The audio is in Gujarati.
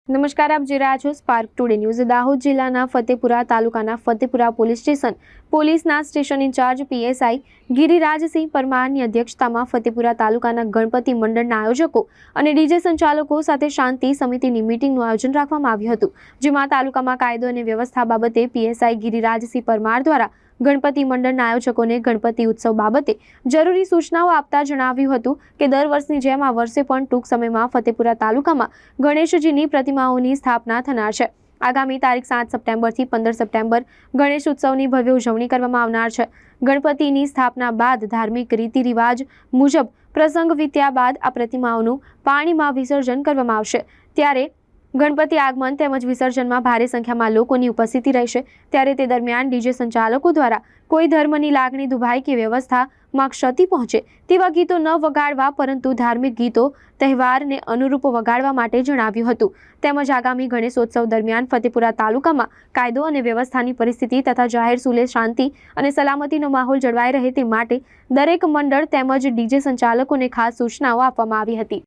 નમસ્કાર, આપ જોઈ રહ્યા છો સ્પાર્ક ટુડે ન્યૂઝ। દાહોદ જિલ્લાના ફતેપુરા તાલુકાના ફતેપુરા પોલીસ સ્ટેશન પોલીસના સ્ટેશન ઇન્ચાર્જ પીએસઆઈ ગિરિરાજસિંહ પરમારની અધ્યક્ષતામાં ફતેપુરા તાલુકાના ગણપતિ મંડળના આયોજકો અને ડીજે સંચાલકો સાથે શાંતિ સમિતિની મીટિંગનું આયોજન રાખવામાં આવ્યું હતું, જેમાં તાલુકામાં કાયદો અને વ્યવસ્થા બાબતે પીએસઆઈ ગિરિરાજસિંહ પરમાર દ્વારા ગણપતિ મંડળના આયોજકોને ગણપતિ ઉત્સવ બાબતે જરૂરી સૂચનાઓ આપતા જણાવ્યું હતું કે દર વર્ષની જેમ આ વર્ષે પણ ટૂંક સમયમાં ફતેપુરા તાલુકામાં ગણેશજીની પ્રતિમાઓની સ્થાપના થનાર છે। આગામી તારીખ 7 સપ્ટેમ્બરથી 15 સપ્ટેમ્બર ગણેશ ઉત્સવની ભવ્ય ઉજવણી કરવામાં આવનાર છે। ગણપતિની સ્થાપના બાદ ધાર્મિક રીતિ રિવાજ મુજબ પ્રસંગ વીત્યા બાદ આ પ્રતિમાઓનું પાણીમાં વિસર્જન કરવામાં આવશે। ત્યારે ગણપતિ આગમન તેમજ વિસર્જનમાં ભારે સંખ્યામાં લોકોની ઉપસ્થિતિ રહેશે। ત્યારે તે દરમિયાન ડીજે સંચાલકો દ્વારા કોઈ ધર્મની લાગણી દુભાઈ કે વ્યવસ્થામાં ક્ષતિ પહોંચે તેવા ગીતો ન વગાડવા, પરંતુ ધાર્મિક ગીતો તહેવારને અનુરૂપ વગાડવા માટે જણાવ્યું હતું। તેમજ આગામી ગણેશોત્સવ દરમિયાન ફતેપુરા તાલુકામાં કાયદો અને વ્યવસ્થાની પરિસ્થિતિ તથા જાહેર સુલે શાંતિ અને સલામતીનો માહોલ જળવાઈ રહે તે માટે દરેક મંડળ તેમજ ડીજે સંચાલકોને ખાસ સૂચનાઓ આપવામાં આવી હતી।